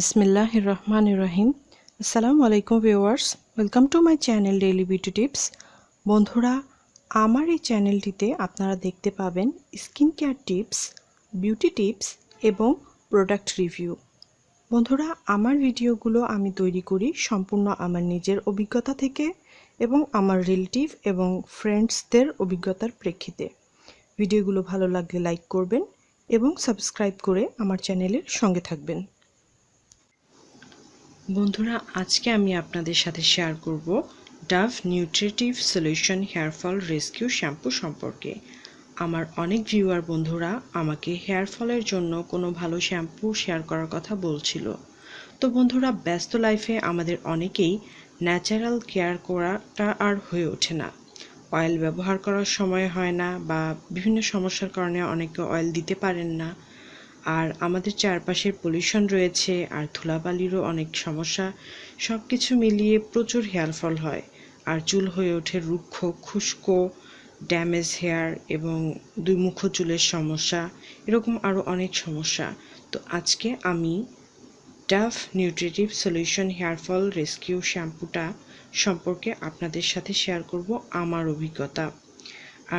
বিসমিল্লাহিররহমানিররহিম। আসসালামু আলাইকুম viewers, welcome to my channel daily beauty tips. বন্ধুরা, আমার এই চ্যানেলটিতে আপনারা দেখতে পাবেন skin care tips, beauty tips এবং প্রোডাক্ট রিভিউ। বন্ধুরা, আমার ভিডিওগুলো আমি তৈরি করি সম্পূর্ণ আমার নিজের অভিজ্ঞতা থেকে এবং আমার রিলেটিভ এবং ফ্রেন্ডসদের অভিজ্ঞতার প্রেক্ষিতে। ভিডিওগুলো ভালো লাগলে লাইক করবেন এবং সাবস্ক্রাইব করে আমার চ্যানেলের সঙ্গে থাকবেন। বন্ধুরা, আজকে আমি আপনাদের সাথে শেয়ার করব Dove nutritive solution hair fall rescue shampoo সম্পর্কে। আমার অনেক ভিউয়ার বন্ধুরা আমাকে হেয়ার ফলের জন্য কোনো ভালো শ্যাম্পু শেয়ার করার কথা বলছিল। তো বন্ধুরা, ব্যস্ত লাইফে আমাদের অনেকেই ন্যাচারাল কেয়ার করাটা আর হয়ে ওঠে না। অয়েল ব্যবহার করার সময় হয় না বা বিভিন্ন সমস্যার কারণে অনেকে অয়েল দিতে পারেন না। আর আমাদের চারপাশের পলিউশন রয়েছে, আর ধুলাবালিরও অনেক সমস্যা। সব কিছু মিলিয়ে প্রচুর হেয়ার ফল হয়, আর চুল হয়ে ওঠে রুক্ষ, খুস্কো, ড্যামেজ হেয়ার এবং দুই মুখ চুলের সমস্যা, এরকম আরও অনেক সমস্যা। তো আজকে আমি Dove nutritive solution hair fall rescue শ্যাম্পুটা সম্পর্কে আপনাদের সাথে শেয়ার করব আমার অভিজ্ঞতা।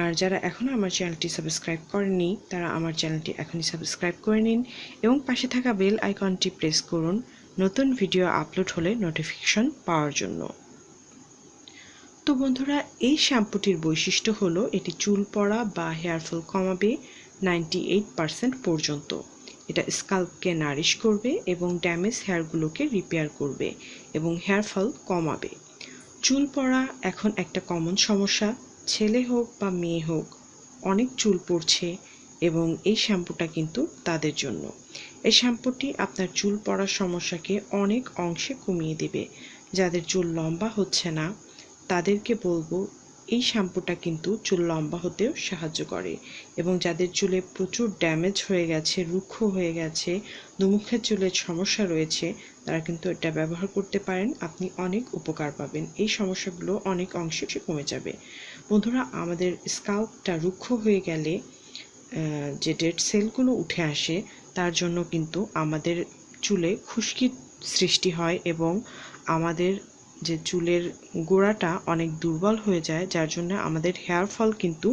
আর যারা এখনও আমার চ্যানেলটি সাবস্ক্রাইব করেননি তারা আমার চ্যানেলটি এখনই সাবস্ক্রাইব করে নিন এবং পাশে থাকা বেল আইকনটি প্রেস করুন নতুন ভিডিও আপলোড হলে নোটিফিকেশন পাওয়ার জন্য। তো বন্ধুরা, এই শ্যাম্পুটির বৈশিষ্ট্য হলো এটি চুল পড়া বা হেয়ার ফল কমাবে 98% পর্যন্ত। এটা স্কাল্পকে নারিশ করবে এবং ড্যামেজ হেয়ারগুলোকে রিপেয়ার করবে এবং হেয়ার ফল কমাবে। চুল পড়া এখন একটা কমন সমস্যা। ছেলে হোক বা মেয়ে হোক, অনেক চুল পড়ছে এবং এই শ্যাম্পুটা কিন্তু তাদের জন্য। এই শ্যাম্পুটি আপনার চুল পড়ার সমস্যাকে অনেক অংশে কমিয়ে দেবে। যাদের চুল লম্বা হচ্ছে না তাদেরকে বলবো এই শ্যাম্পুটা কিন্তু চুল লম্বা হতেও সাহায্য করে। এবং যাদের চুলে প্রচুর ড্যামেজ হয়ে গেছে, রুক্ষ হয়ে গেছে, দুমুখের চুলের সমস্যা রয়েছে, তারা কিন্তু এটা ব্যবহার করতে পারেন। আপনি অনেক উপকার পাবেন, এই সমস্যাগুলো অনেক অংশে কমে যাবে। বন্ধুরা, আমাদের স্কাল্পটা রুক্ষ হয়ে গেলে যে ডেড সেলগুলো উঠে আসে তার জন্য কিন্তু আমাদের চুলে খুশকির সৃষ্টি হয় এবং আমাদের যে চুলের গোড়াটা অনেক দুর্বল হয়ে যায়, যার জন্য আমাদের হেয়ার ফল কিন্তু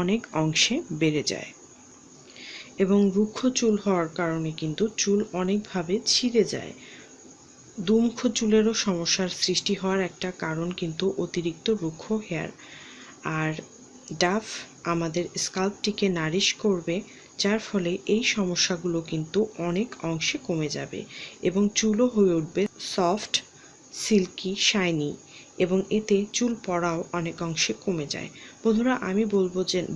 অনেক অংশে বেড়ে যায় এবং রুক্ষ চুল হওয়ার কারণে কিন্তু চুল অনেকভাবে ছিঁড়ে যায়। দুমুখ চুলেরও সমস্যার সৃষ্টি হওয়ার একটা কারণ কিন্তু অতিরিক্ত রুক্ষ হেয়ার। আর ডাভ আমাদের স্কাল্পটিকে নারিশ করবে, যার ফলে এই সমস্যাগুলো কিন্তু অনেক অংশে কমে যাবে এবং চুলও হয়ে উঠবে সফট, সিল্কি, শাইনি এবং এতে চুল পড়াও অনেক অংশে কমে যায়। বন্ধুরা, আমি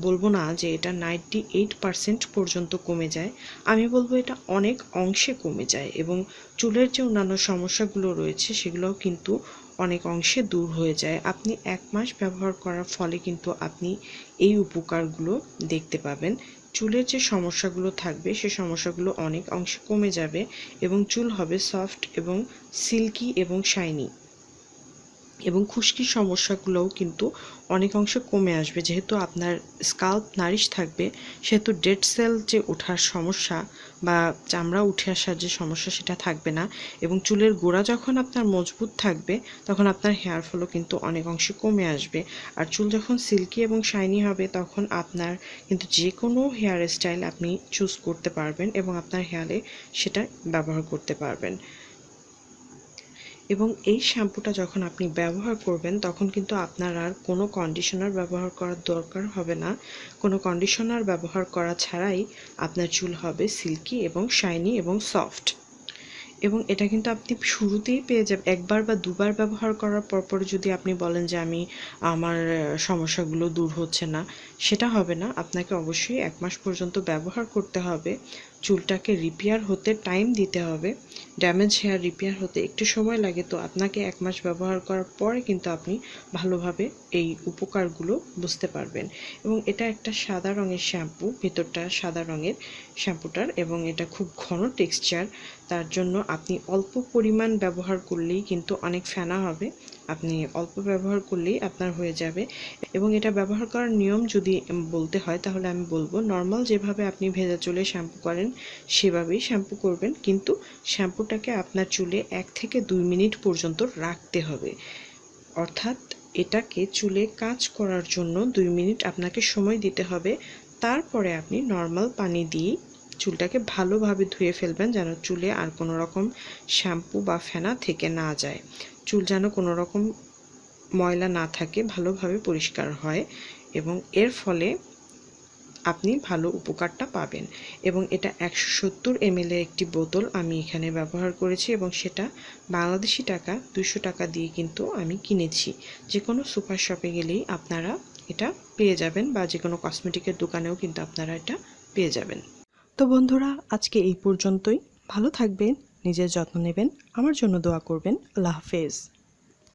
বলবো না যে এটা 98% পর্যন্ত কমে যায়, আমি বলবো এটা অনেক অংশে কমে যায় এবং চুলের যে অন্যান্য সমস্যাগুলো রয়েছে সেগুলোও কিন্তু অনেক অংশে দূর হয়ে যায়। আপনি 1 মাস ব্যবহার করার ফলে কিন্তু আপনি এই উপকারগুলো দেখতে পাবেন। চুলের যে সমস্যাগুলো থাকবে সে সমস্যাগুলো অনেক অংশে কমে যাবে এবং চুল হবে সফট এবং সিল্কি এবং শাইনি এবং খুশকির সমস্যাগুলোও কিন্তু অনেক অংশে কমে আসবে। যেহেতু আপনার স্কাল্প নারিশ থাকবে সেহেতু ডেড সেল যে ওঠার সমস্যা বা চামড়া উঠে আসার যে সমস্যা সেটা থাকবে না এবং চুলের গোড়া যখন আপনার মজবুত থাকবে তখন আপনার হেয়ার ফলও কিন্তু অনেক অংশে কমে আসবে। আর চুল যখন সিল্কি এবং শাইনি হবে তখন আপনার কিন্তু যে কোনো হেয়ার স্টাইল আপনি চুজ করতে পারবেন এবং আপনার হেয়ারে সেটা ব্যবহার করতে পারবেন। এবং এই শ্যাম্পুটা যখন আপনি ব্যবহার করবেন তখন কিন্তু আপনার আর কোনো কন্ডিশনার ব্যবহার করার দরকার হবে না। কোনো কন্ডিশনার ব্যবহার করা ছাড়াই আপনার চুল হবে সিল্কি এবং শাইনি এবং সফট। এবং এটা কিন্তু আপনি শুরুতেই পেয়ে যাবেন। একবার বা দুবার ব্যবহার করার পর যদি আপনি বলেন যে আমার সমস্যাগুলো দূর হচ্ছে না, সেটা হবে না। আপনাকে অবশ্যই 1 মাস পর্যন্ত ব্যবহার করতে হবে। চুলটাকে রিপেয়ার হতে টাইম দিতে হবে। ড্যামেজ হেয়ার রিপেয়ার হতে একটু সময় লাগে, তো আপনাকে 1 মাস ব্যবহার করার পরে কিন্তু আপনি ভালোভাবে এই উপকারগুলো বুঝতে পারবেন। এবং এটা একটা সাদা রঙের শ্যাম্পু, ভেতরটা সাদা রঙের শ্যাম্পুটার, এবং এটা খুব ঘন টেক্সচার। তার জন্য আপনি অল্প পরিমাণ ব্যবহার করলেই কিন্তু অনেক ফেনা হবে। আপনি অল্প ব্যবহার করলেই আপনার হয়ে যাবে। এবং এটা ব্যবহার করার নিয়ম যদি বলতে হয় তাহলে আমি বলবো, নর্মাল যেভাবে আপনি ভেজা চুলে শ্যাম্পু করেন সেভাবেই শ্যাম্পু করবেন, কিন্তু শ্যাম্পুটাকে আপনার চুলে 1 থেকে 2 মিনিট পর্যন্ত রাখতে হবে। অর্থাৎ এটাকে চুলে কাজ করার জন্য 2 মিনিট আপনাকে সময় দিতে হবে। তারপরে আপনি নর্মাল পানি দিয়ে চুলটাকে ভালোভাবে ধুয়ে ফেলবেন, যেন চুলে আর কোনো রকম শ্যাম্পু বা ফেনা থেকে না যায়। চুল যেন কোনো রকম ময়লা না থাকে, ভালোভাবে পরিষ্কার হয়, এবং এর ফলে আপনি ভালো উপকারটা পাবেন। এবং এটা 170 ml এর একটি বোতল আমি এখানে ব্যবহার করেছি, এবং সেটা বাংলাদেশি টাকা 200 টাকা দিয়ে কিন্তু আমি কিনেছি। যে কোনো সুপার শপে গেলেই আপনারা এটা পেয়ে যাবেন, বা যে কোনো কসমেটিকের দোকানেও কিন্তু আপনারা এটা পেয়ে যাবেন। তো বন্ধুরা, আজকে এই পর্যন্তই। ভালো থাকবেন, নিজের যত্ন নেবেন, আমার জন্য দোয়া করবেন। আল্লাহ হাফেজ।